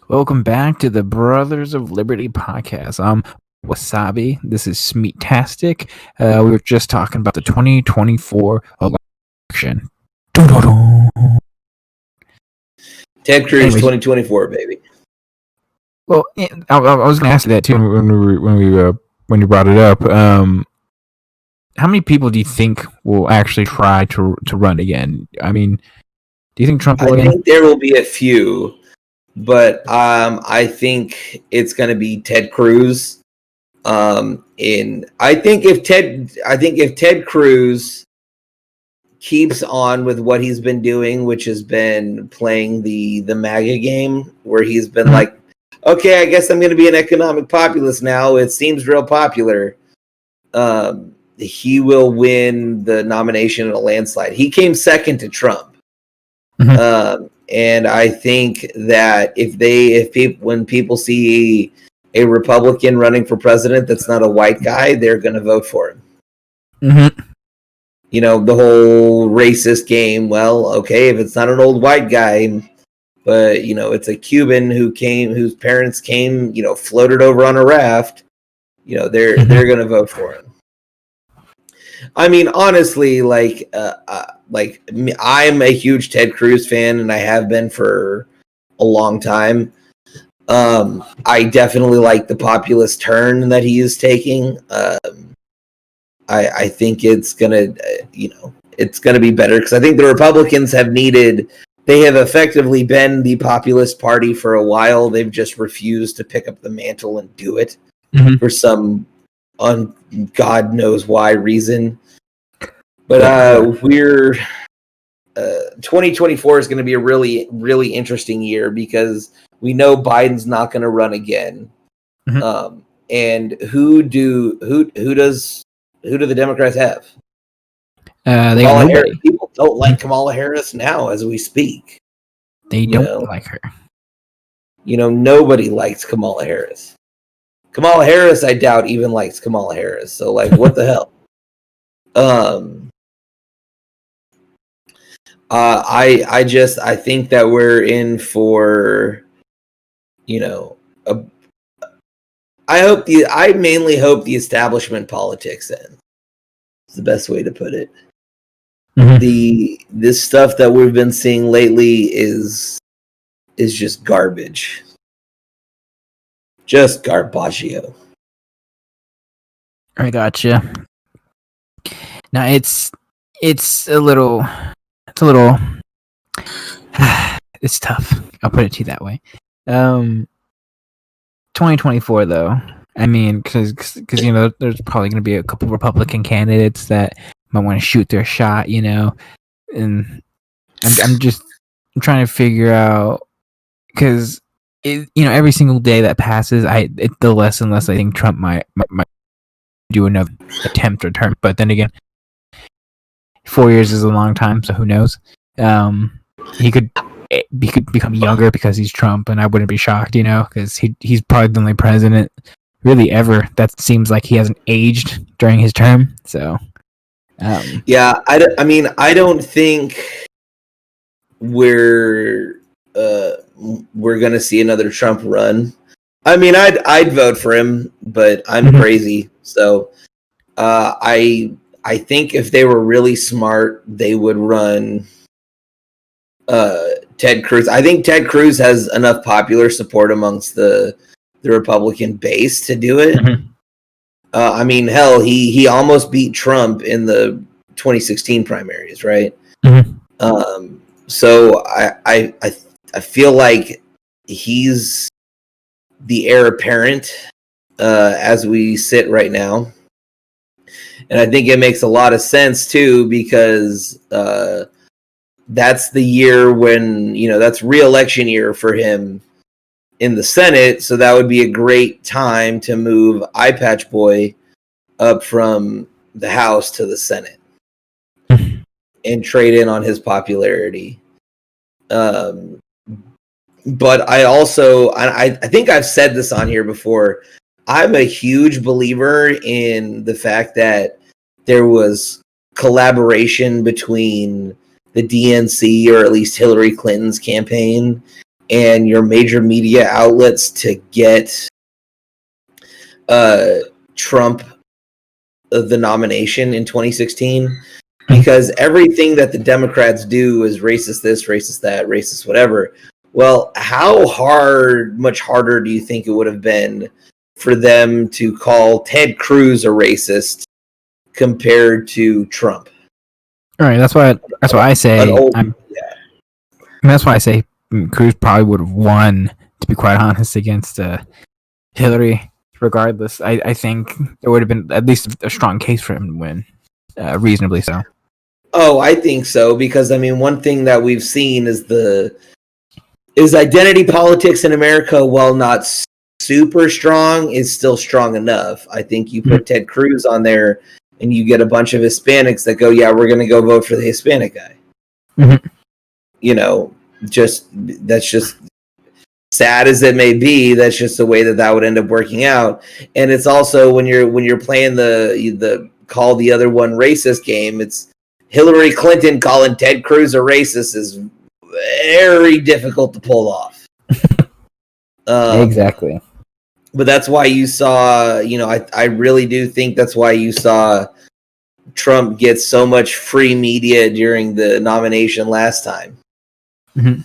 Welcome back to the Brothers of Liberty podcast. I'm Wasabi. This is Smeetastic. We were just talking about the 2024 election. Ted Cruz 2024, baby. Well, I was going to ask you that too when you brought it up. How many people do you think will actually try to run again? I mean, do you think Trump will? I think there will be a few. But I think it's going to be Ted Cruz. I think if Ted Cruz keeps on with what he's been doing, which has been playing the MAGA game, where he's been like, okay, I guess I'm going to be an economic populist now. It seems real popular. He will win the nomination in a landslide. He came second to Trump. And I think that when people see a Republican running for president that's not a white guy, they're going to vote for him. Mm-hmm. You know, the whole racist game. Well, okay, if it's not an old white guy, but it's a Cuban whose parents came, floated over on a raft. They're going to vote for him. I mean, honestly, I'm a huge Ted Cruz fan, and I have been for a long time. I definitely like the populist turn that he is taking. I think it's gonna be better, because I think the Republicans have effectively been the populist party for a while. They've just refused to pick up the mantle and do it for some God knows why reason. But 2024 is going to be a really, really interesting year, because we know Biden's not going to run again. And who do the Democrats have? They got nobody. People don't like Kamala Harris now as we speak. They don't like her. Nobody likes Kamala Harris. Kamala Harris, I doubt, even likes Kamala Harris. So, what the hell? I think that we're in for, I mainly hope the establishment politics ends. It's the best way to put it. This stuff that we've been seeing lately is just garbage. Just garbaggio. I gotcha. Now it's a little, it's tough. I'll put it to you that way. 2024 though. I mean, because there's probably going to be a couple Republican candidates that might want to shoot their shot, and I'm trying to figure out, because every single day that passes, the less and less I think Trump might do another attempt or term. But then again, 4 years is a long time, so who knows? He could become younger because he's Trump, and I wouldn't be shocked, because he's probably the only president really ever that seems like he hasn't aged during his term. So, yeah, I don't think we're gonna see another Trump run. I mean, I'd vote for him, but I'm crazy. So, I think if they were really smart, they would run Ted Cruz. I think Ted Cruz has enough popular support amongst the Republican base to do it. I mean, hell, he almost beat Trump in the 2016 primaries, right? So I feel like he's the heir apparent as we sit right now. And I think it makes a lot of sense too, because that's the year when, that's re-election year for him in the Senate. So that would be a great time to move Eye Patch Boy up from the House to the Senate and trade in on his popularity. But I think I've said this on here before. I'm a huge believer in the fact that there was collaboration between the DNC, or at least Hillary Clinton's campaign, and your major media outlets to get Trump the nomination in 2016, because everything that the Democrats do is racist this, racist that, racist whatever. Well, much harder do you think it would have been for them to call Ted Cruz a racist compared to Trump? All right, that's why I say that's why I say Cruz probably would have won, to be quite honest, against Hillary. Regardless, I think there would have been at least a strong case for him to win, reasonably so. Oh, I think so, because I mean, one thing that we've seen is identity politics in America, while not super strong, is still strong enough. I think you put Ted Cruz on there, and you get a bunch of Hispanics that go, "Yeah, we're going to go vote for the Hispanic guy." Mm-hmm. You know, that's just sad as it may be. That's just the way that would end up working out. And it's also when you're playing the call the other one racist game, it's Hillary Clinton calling Ted Cruz a racist is very difficult to pull off. Exactly. But that's why you saw, I really do think that's why you saw Trump get so much free media during the nomination last time. Mm-hmm.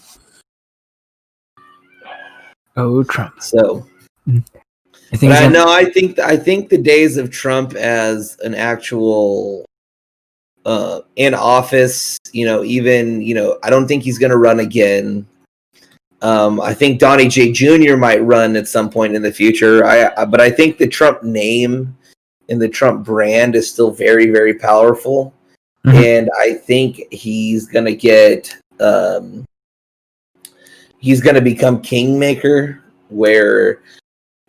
Oh, Trump. So, I think the days of Trump as an actual in office, I don't think he's going to run again. I think Donnie J. Jr. might run at some point in the future. But I think the Trump name and the Trump brand is still very, very powerful. Mm-hmm. And I think he's going to get... he's going to become kingmaker, where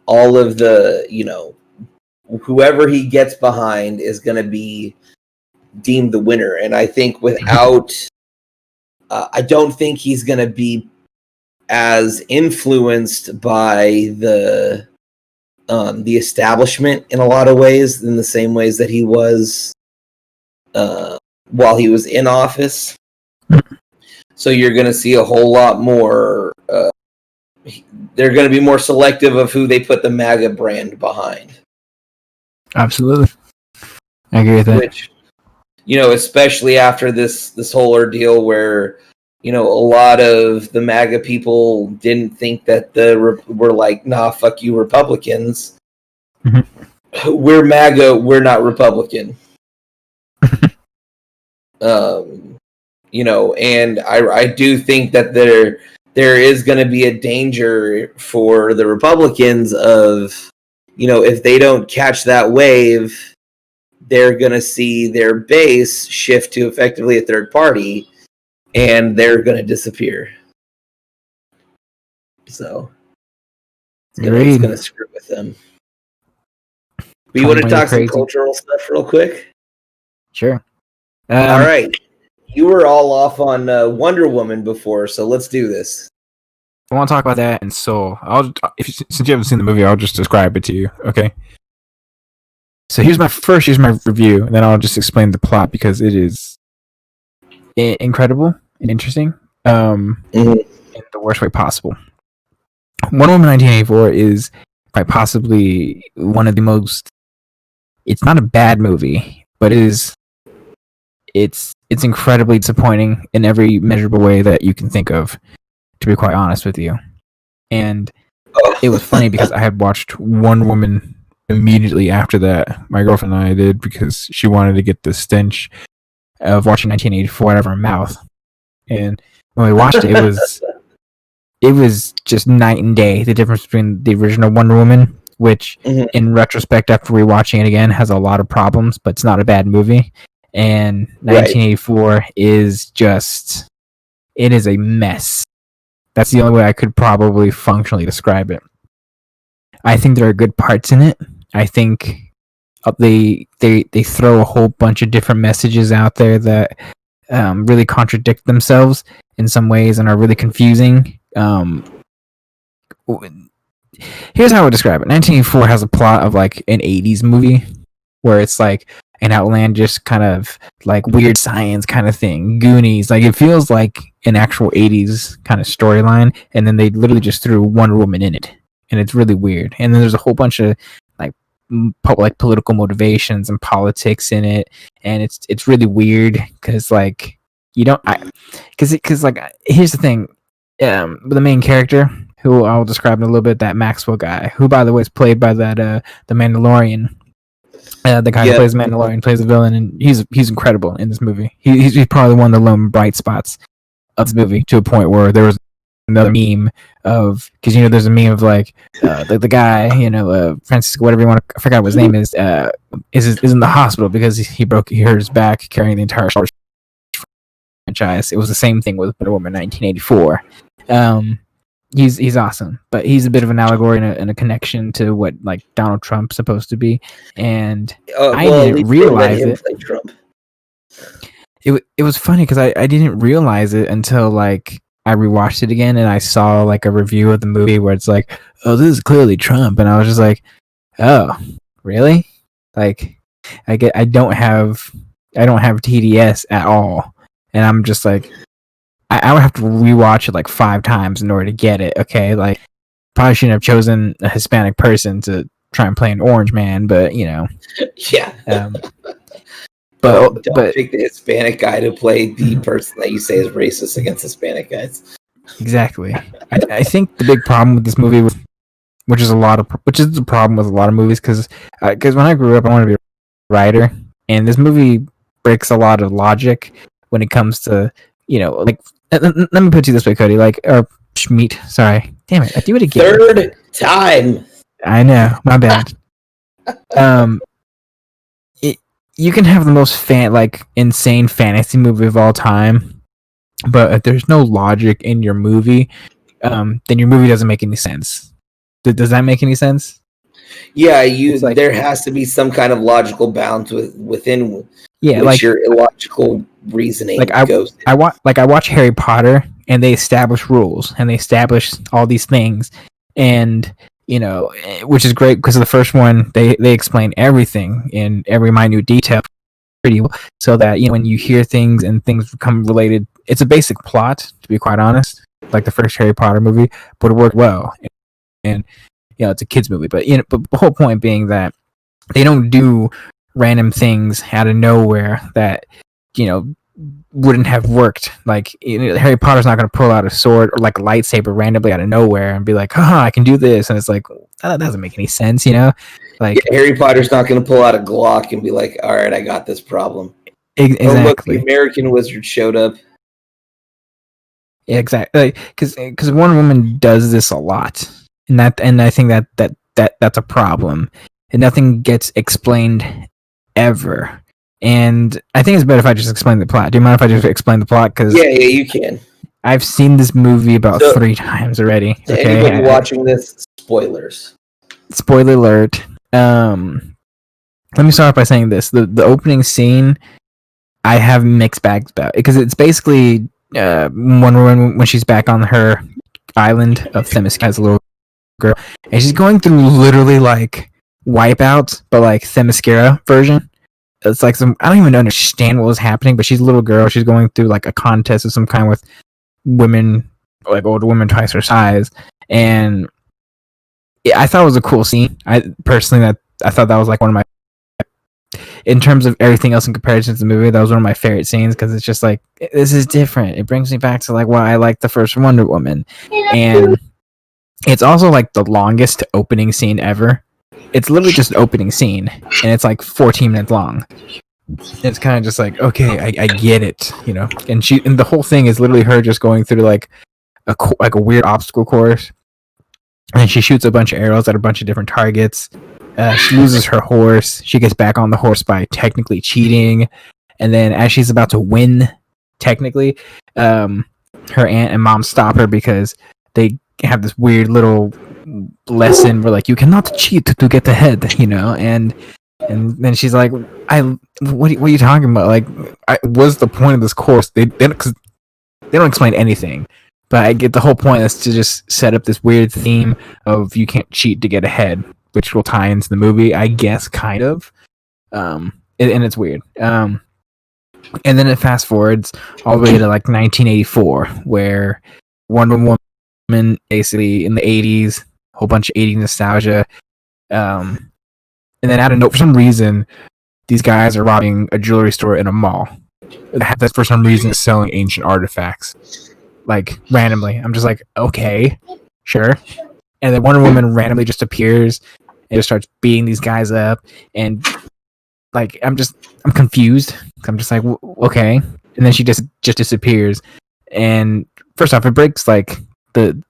all of the, whoever he gets behind is going to be deemed the winner. And I think without, I don't think he's going to be as influenced by the establishment in a lot of ways, in the same ways that he was while he was in office. So you're going to see a whole lot more. They're going to be more selective of who they put the MAGA brand behind. Absolutely, I agree with that. Which, especially after this whole ordeal, where a lot of the MAGA people didn't think that were like, nah, fuck you, Republicans. Mm-hmm. We're MAGA, we're not Republican. And I do think that there is going to be a danger for the Republicans of, if they don't catch that wave, they're going to see their base shift to effectively a third party, and they're going to disappear. So it's going to screw with them. But you want to talk some cultural stuff real quick? Sure. All right. You were all off on Wonder Woman before, so let's do this. I want to talk about that in Soul. Since you haven't seen the movie, I'll just describe it to you. Okay. So here's my review, and then I'll just explain the plot, because it is incredible and interesting, in the worst way possible. Wonder Woman 1984 is quite possibly one of the most. It's not a bad movie, but it's incredibly disappointing in every measurable way that you can think of, to be quite honest with you. And it was funny because I had watched Wonder Woman immediately after that. My girlfriend and I did, because she wanted to get the stench of watching 1984 out of her mouth. And when we watched it, it was just night and day, the difference between the original Wonder Woman, which in retrospect, after rewatching it again, has a lot of problems, but it's not a bad movie. And 1984 is just, it is a mess. That's the only way I could probably functionally describe it. I think there are good parts in it. I think they throw a whole bunch of different messages out there that really contradict themselves in some ways and are really confusing. Here's how I would describe it. 1984 has a plot of like an 80s movie, where it's like an outlandish kind of like weird science kind of thing. Goonies, like it feels like an actual 80s kind of storyline, and then they literally just threw Wonder Woman in it, and it's really weird. And then there's a whole bunch of like political motivations and politics in it, and it's really weird because like you don't because like here's the thing, the main character, who I'll describe in a little bit, that Maxwell guy, who by the way is played by that the Mandalorian, the guy who plays Mandalorian plays the villain, and he's incredible in this movie. He's probably one of the lone bright spots of this movie, to a point where there was another meme of, because there's a meme of like the guy, Francisco, whatever you want to, I forgot what his name is in the hospital because he hurt his back carrying the entire Star Wars franchise. It was the same thing with Wonder Woman 1984. He's awesome, but he's a bit of an allegory and a connection to what like Donald Trump's supposed to be, and I didn't realize it. It was funny because I didn't realize it until like I rewatched it again, and I saw like a review of the movie where it's like, oh, this is clearly Trump, and I was just like, oh, really? Like, I don't have TDS at all, and I'm just like, I would have to rewatch it like 5 times in order to get it. Okay, like probably shouldn't have chosen a Hispanic person to try and play an orange man, but yeah. But don't pick the Hispanic guy to play the person that you say is racist against Hispanic guys. Exactly. I think the big problem with this movie, which is the problem with a lot of movies, because when I grew up, I wanted to be a writer, and this movie breaks a lot of logic when it comes to like. Let me put it this way, Cody. Like, or Schmeat. Sorry, damn it, I do it again. Third time. I know, my bad. You can have the most insane fantasy movie of all time, but if there's no logic in your movie, then your movie doesn't make any sense. Does that make any sense? Yeah, there has to be some kind of logical bounds within which your illogical reasoning goes. I watch Harry Potter, and they establish rules, and they establish all these things, and which is great because the first one they explain everything in every minute detail pretty well, so that when you hear things and things become related, it's a basic plot, to be quite honest, like the first Harry Potter movie, but it worked well, and it's a kids movie, but but the whole point being that they don't do random things out of nowhere that wouldn't have worked. Like Harry Potter's not going to pull out a sword or like a lightsaber randomly out of nowhere and be like, I can do this, and it's like, that doesn't make any sense, like Harry Potter's not going to pull out a Glock and be like, all right, I got this problem. Exactly. Oh, look, the American wizard showed up. Yeah, exactly. Because Wonder Woman does this a lot, and I think that's a problem, and nothing gets explained ever. And I think it's better if I just explain the plot. Do you mind if I just explain the plot? Because yeah, you can. I've seen this movie about 3 times already. To anybody watching this, spoilers. Spoiler alert. Let me start by saying this: the opening scene, I have mixed bags about, because it's basically Wonder Woman when she's back on her island of Themyscira as a little girl, and she's going through literally like Wipeout, but like Themyscira version. It's like I don't even understand what was happening, but she's a little girl. She's going through like a contest of some kind with women, like older women twice her size, and I thought it was a cool scene. I thought that was like one of my, in terms of everything else in comparison to the movie, that was one of my favorite scenes, because it's just like, this is different. It brings me back to like why I liked the first Wonder Woman, and it's also like the longest opening scene ever. It's literally just an opening scene, and it's like 14 minutes long. It's kind of just like, okay, I get it, And the whole thing is literally her just going through like a weird obstacle course, and she shoots a bunch of arrows at a bunch of different targets. She loses her horse. She gets back on the horse by technically cheating, and then as she's about to win, technically, her aunt and mom stop her because they have this weird little lesson where like, you cannot cheat to get ahead, and then she's like, what are you talking about? Like, what's the point of this course? They don't explain anything, but I get the whole point is to just set up this weird theme of you can't cheat to get ahead, which will tie into the movie, I guess, kind of. and it's weird. And then it fast forwards all the way to like 1984, where Wonder Woman, basically in the 80s, a whole bunch of 80s nostalgia. And then out of no, for some reason, these guys are robbing a jewelry store in a mall. That for some reason is selling ancient artifacts, like randomly. I'm just like, okay, sure. And then Wonder Woman randomly just appears and just starts beating these guys up, and like I'm confused. I'm just like, okay. And then she just disappears. And first off, it breaks like the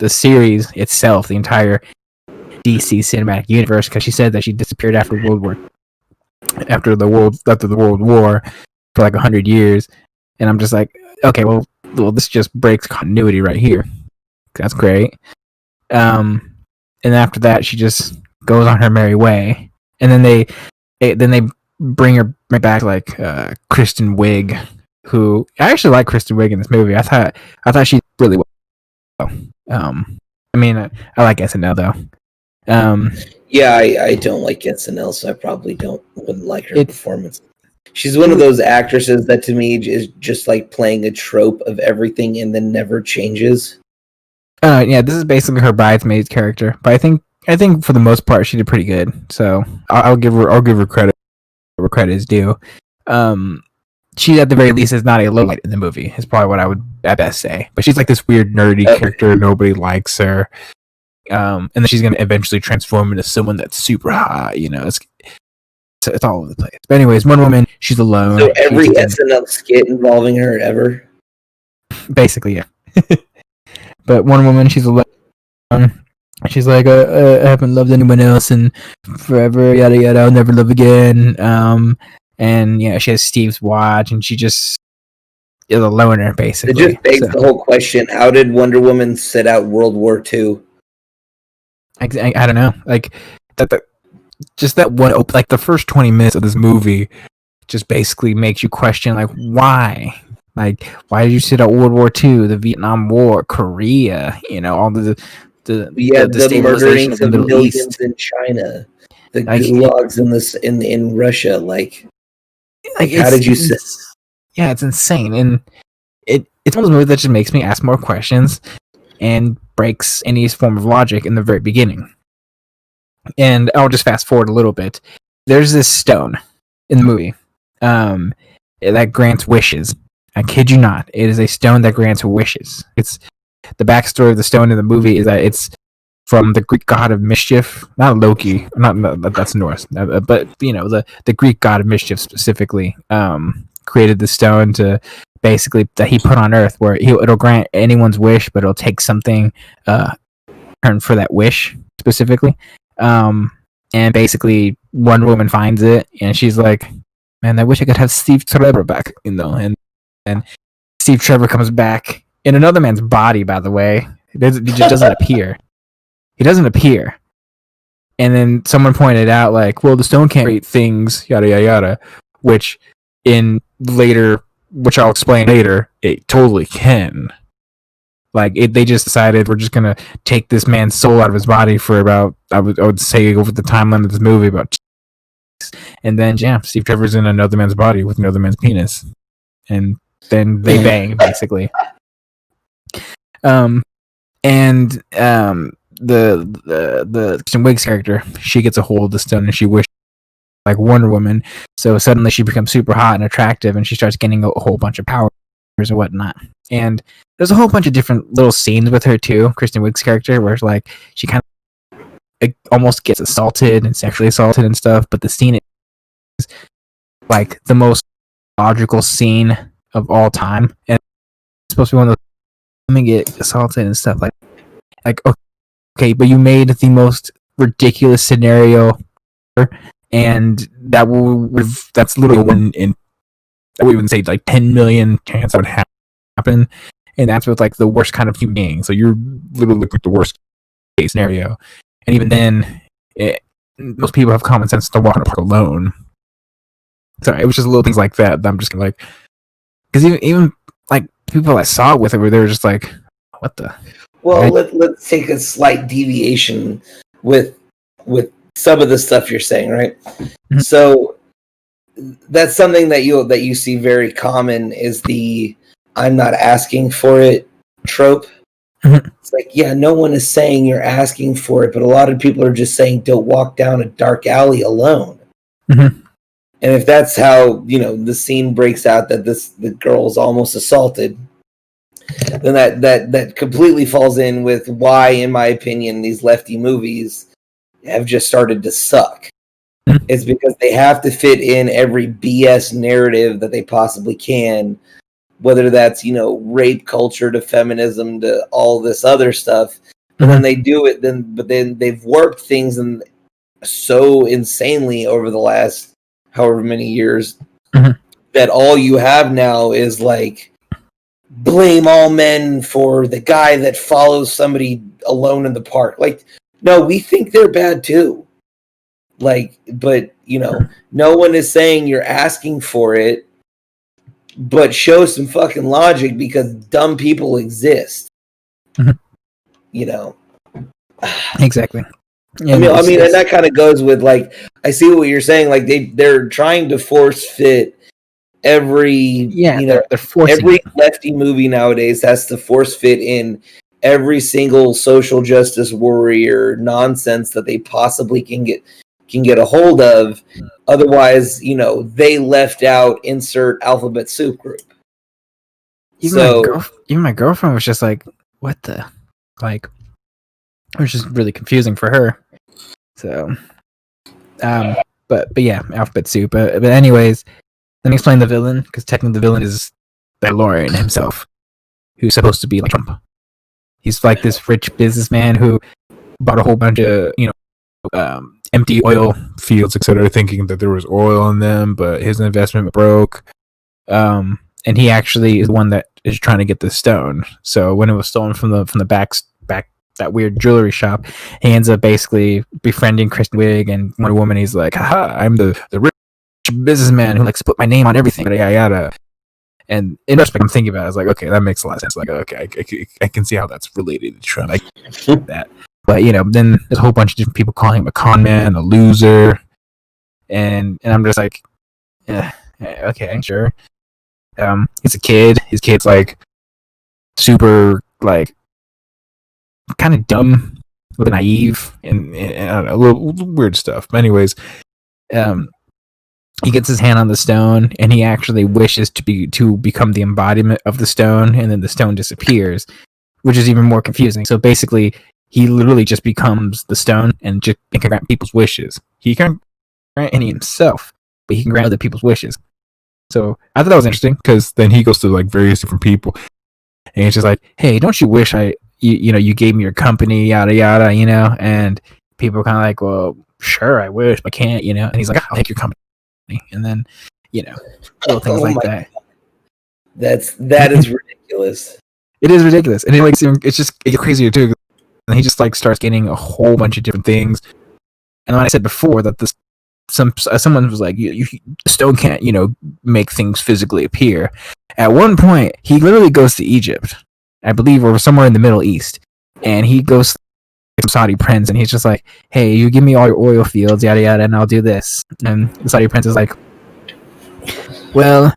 series itself, the entire DC cinematic universe, because she said that she disappeared after the World War for like 100 years. And I'm just like, okay, well, this just breaks continuity right here. That's great. And after that, she just goes on her merry way. And then they bring her back like Kristen Wiig, who I actually like Kristen Wiig in this movie. I thought she did really well. I mean, I like SNL though. Yeah, I don't like SNL, so I probably wouldn't like her performance. She's one of those actresses that to me is just like playing a trope of everything and then never changes. Yeah, this is basically her bridesmaid character, but I think for the most part she did pretty good. So I'll give her credit where credit is due. She at the very least is not a low light in the movie. Is probably what I would at best say. But she's like this weird nerdy character. Nobody likes her. And then she's gonna eventually transform into someone that's super hot. You know, it's all over the place. But anyways, Wonder Woman, she's alone. So every SNL skit involving her ever. Basically, yeah. But Wonder Woman, she's alone. She's like, I haven't loved anyone else in forever, yada yada. I'll never love again. And yeah, she has Steve's watch, and she just is a loner, basically. It just begs the whole question: how did Wonder Woman sit out World War II? I don't know. Like that one, like the first 20 minutes of this movie, just basically makes you question, like, why? Like, why did you sit out World War II, the Vietnam War, Korea? You know, all the murdering of millions in China, the gulags in Russia. Like how did you sit? Yeah, it's insane, and it's one of those movies that just makes me ask more questions and breaks any form of logic in the very beginning. And I'll just fast forward a little bit. There's this stone in the movie that grants wishes. I kid you not. It is a stone that grants wishes. It's the backstory of the stone in the movie is that it's from the Greek god of mischief, not Loki, not that's Norse, but you know the Greek god of mischief specifically created the stone to basically that he put on Earth, where it'll grant anyone's wish, but it'll take something turn for that wish specifically. And basically Wonder Woman finds it, and she's like, "Man, I wish I could have Steve Trevor back," you know, and Steve Trevor comes back in another man's body, by the way. He just doesn't appear. He doesn't appear. And then someone pointed out, like, well, the stone can't create things, yada, yada, yada, which I'll explain later, it totally can. Like, they just decided we're just going to take this man's soul out of his body for about, I would say over the timeline of this movie, about 2 weeks. And then, yeah, Steve Trevor's in another man's body with another man's penis. And then they bang, basically. The Kristen Wiig's character, she gets a hold of the stone and she wishes like Wonder Woman, so suddenly she becomes super hot and attractive, and she starts getting a whole bunch of powers and whatnot. And there's a whole bunch of different little scenes with her too, Kristen Wiig's character, where like she kind of almost gets assaulted and sexually assaulted and stuff, but the scene is like the most logical scene of all time, and it's supposed to be one of those women get assaulted and stuff like okay, but you made the most ridiculous scenario, and that's literally one in, I would even say like 10 million chance that would happen, and that's with like the worst kind of human being. So you're literally looking at the worst case scenario, and even then, most people have common sense to walk in a park alone. So it was just little things like that I'm just like, because even like people I saw it with it, where they were just like, what the. Well, let's take a slight deviation with some of the stuff you're saying, right? Mm-hmm. So that's something that you see very common is the "I'm not asking for it" trope. Mm-hmm. It's like, yeah, no one is saying you're asking for it, but a lot of people are just saying don't walk down a dark alley alone. Mm-hmm. And if that's how, the scene breaks out that the girl is almost assaulted, then that completely falls in with why, in my opinion, these lefty movies have just started to suck. Mm-hmm. It's because they have to fit in every BS narrative that they possibly can, whether that's, rape culture to feminism to all this other stuff. But then they do it, but then they've warped things and so insanely over the last however many years that all you have now is like blame all men for the guy that follows somebody alone in the park. Like, no, we think they're bad too. Like, but no one is saying you're asking for it, but show some fucking logic because dumb people exist. Exactly. I mean, and that kind of goes with like, I see what you're saying. Like they're trying to force fit every, they're forcing every it. lefty movie nowadays has to force fit in every single social justice warrior nonsense that they possibly can get a hold of. Otherwise, they left out insert alphabet soup group. Even my girlfriend was just like, what the, like, it was just really confusing for her. So, but yeah, alphabet soup. But anyways, let me explain the villain, because technically the villain is DeLorean himself, who's supposed to be like Trump. He's like this rich businessman who bought a whole bunch of empty oil fields, etc., thinking that there was oil in them, but his investment broke. And he actually is the one that is trying to get the stone. So when it was stolen from the back that weird jewelry shop, he ends up basically befriending Kristen Wiig and Wonder Woman. He's like, haha, I'm the rich businessman who likes to put my name on everything, yada yada. And in retrospect, I'm thinking about it, I was like, okay, that makes a lot of sense. Like, okay, I can see how that's related to Trump. I get that. But then there's a whole bunch of different people calling him a con man, a loser, and I'm just like, yeah, okay, sure. He's a kid. His kid's like super like kind of dumb, a little naive, and I don't know, a little weird stuff. But anyways, he gets his hand on the stone, and he actually wishes to become the embodiment of the stone, and then the stone disappears, which is even more confusing. So basically, he literally just becomes the stone and just can grant people's wishes. He can't grant any himself, but he can grant other people's wishes. So I thought that was interesting, because then he goes to like various different people, and he's just like, "Hey, don't you wish you gave me your company, yada yada, And people are kind of like, "Well, sure, I wish, but I can't, And he's like, "I'll take your company," and then little things like that. That is ridiculous. It is ridiculous, and it gets crazier too. And he just like starts getting a whole bunch of different things. And when I said before that someone was like, the stone can't, make things physically appear. At one point, he literally goes to Egypt, I believe, or somewhere in the Middle East, and he goes to some Saudi prince, and he's just like, "Hey, you give me all your oil fields, yada yada, and I'll do this." And the Saudi prince is like, "Well,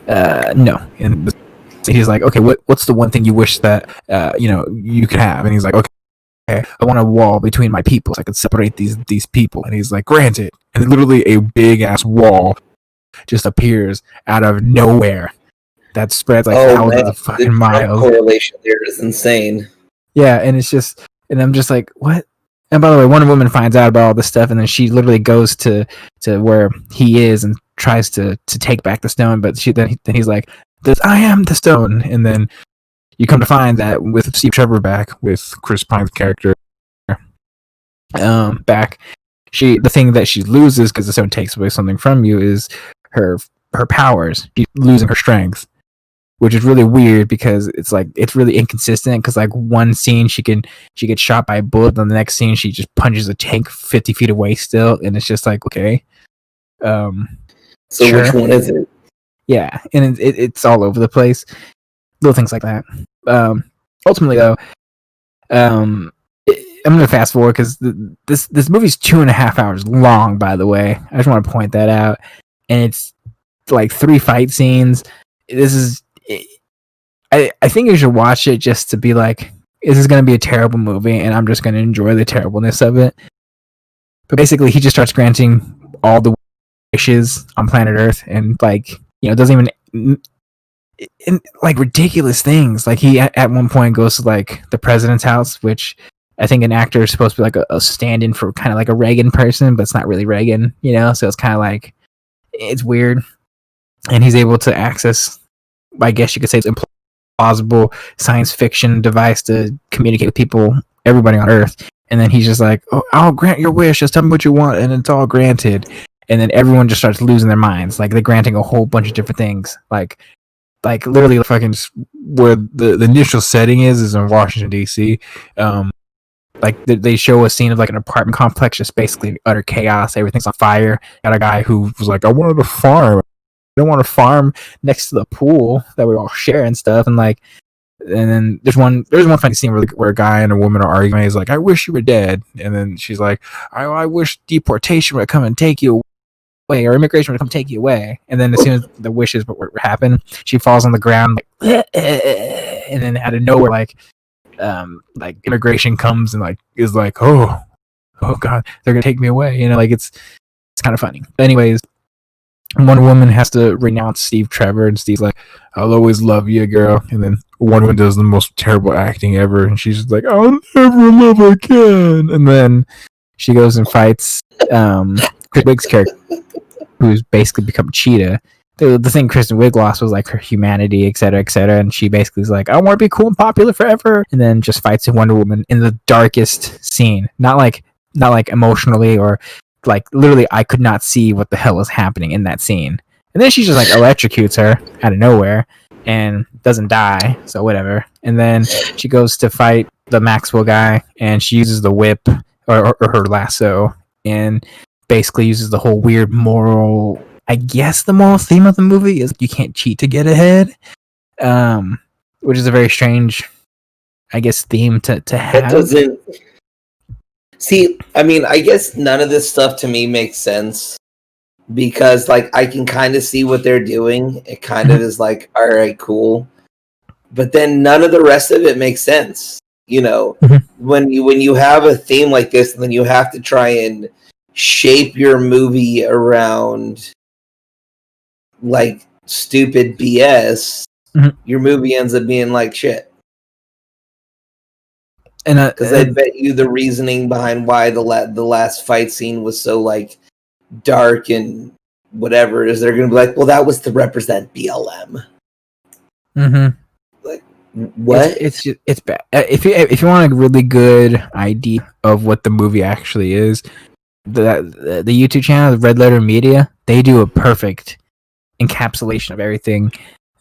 no." And he's like, "Okay, what's the one thing you wish that you could have?" And he's like, "Okay, I want a wall between my people so I could separate these people." And he's like, "Granted." And literally a big ass wall just appears out of nowhere that spreads like thousands of fucking miles. The correlation there is insane. Yeah, and it's just, and I'm just like, what? And by the way, Wonder Woman finds out about all this stuff, and then she literally goes to where he is and tries to take back the stone, but then he's like, "I am the stone," and then you come to find that with Steve Trevor back, with Chris Pine's character back, the thing that she loses because the stone takes away something from you is her powers. She's losing her strength, which is really weird because it's like it's really inconsistent. Because like one scene she gets shot by a bullet, and the next scene she just punches a tank 50 feet away still, and it's just like, okay. So sure. Which one is it? Yeah, and it's all over the place. Little things like that. Ultimately, though, I'm gonna fast forward because this movie's 2.5 hours long. By the way, I just want to point that out, and it's like 3 fight scenes. This is, I think you should watch it just to be like, this is gonna be a terrible movie, and I'm just gonna enjoy the terribleness of it. But basically, he just starts granting all the wishes on planet Earth, and like, doesn't even. In like ridiculous things, like he at one point goes to like the president's house, which I think an actor is supposed to be like a stand-in for kind of like a Reagan person, but it's not really Reagan, so it's kind of like, it's weird. And he's able to access, I guess you could say, it's implausible science fiction device to communicate with people, everybody on Earth. And then he's just like, oh, I'll grant your wish, just tell me what you want, and it's all granted. And then everyone just starts losing their minds, like they're granting a whole bunch of different things, like literally fucking where the initial setting is in Washington D.C. Like they show a scene of like an apartment complex, just basically utter chaos. Everything's on fire. Got a guy who was like, I wanted to farm. I don't want to farm next to the pool that we all share and stuff. And then there's one funny scene where a guy and a woman are arguing. He's like, I wish you were dead. And then she's like, I wish deportation would come and take you away, or immigration would come take you away. And then as soon as the wishes would happen, she falls on the ground, like, and then out of nowhere, like immigration comes and like is like, oh god, they're gonna take me away. Like it's kind of funny. But anyways, one woman has to renounce Steve Trevor, and Steve's like, I'll always love you, girl. And then one woman does the most terrible acting ever, and she's just like, I'll never love again. And then she goes and fights Chris Wigg's character, who's basically become Cheetah. The thing Kristen Wiig lost was like her humanity, etc., and she basically is like, I want to be cool and popular forever, and then just fights Wonder Woman in the darkest scene. Not like emotionally, or like literally, I could not see what the hell was happening in that scene. And then she just like electrocutes her out of nowhere and doesn't die, so whatever. And then she goes to fight the Maxwell guy, and she uses the whip or her lasso, and basically uses the whole weird moral. I guess the moral theme of the movie is you can't cheat to get ahead, which is a very strange, I guess, theme to have. That doesn't. See, I mean, I guess none of this stuff to me makes sense, because like I can kind of see what they're doing. It kind of is like, all right, cool, but then none of the rest of it makes sense. When you have a theme like this, then you have to try and shape your movie around like stupid BS. Your movie ends up being like shit. And because I bet you the reasoning behind why the last fight scene was so like dark and whatever is they're gonna be like, well, that was to represent BLM. Like what? It's bad. If you want a really good idea of what the movie actually is, the YouTube channel, the Red Letter Media, they do a perfect encapsulation of everything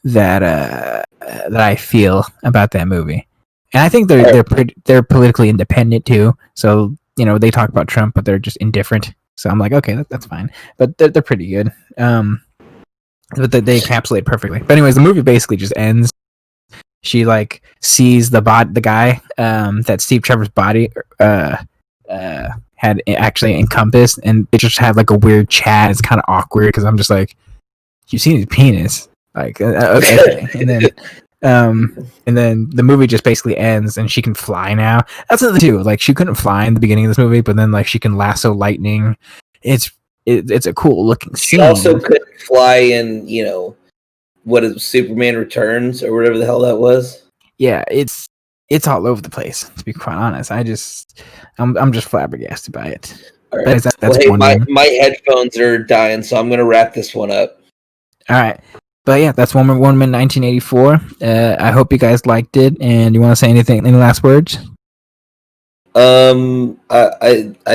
that I feel about that movie. And I think they're politically independent too. So they talk about Trump, but they're just indifferent. So I'm like, okay, that's fine. But they're pretty good. But they encapsulate perfectly. But anyways, the movie basically just ends. She like sees the guy that Steve Trevor's body had actually encompassed, and they just had like a weird chat. It's kind of awkward because I'm just like, you've seen his penis, like okay. And then the movie just basically ends, and she can fly now. That's the thing too. Like she couldn't fly in the beginning of this movie, but then like she can lasso lightning. It's a cool looking scene. She also couldn't fly in, what is Superman Returns or whatever the hell that was. Yeah, it's all over the place, to be quite honest. I'm just flabbergasted by it. All right. That's hey, my headphones are dying, so I'm gonna wrap this one up. All right. But yeah, that's Wonder Woman 1984. I hope you guys liked it. And you want to say anything? Any last words? I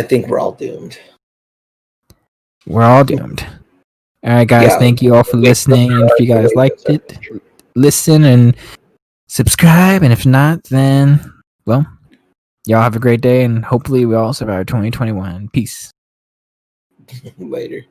think we're all doomed. We're all doomed. All right, guys. Yeah. Thank you all for listening. If you guys liked it, listen and subscribe. And if not, then, well, y'all have a great day. And hopefully we all survive 2021. Peace. Later.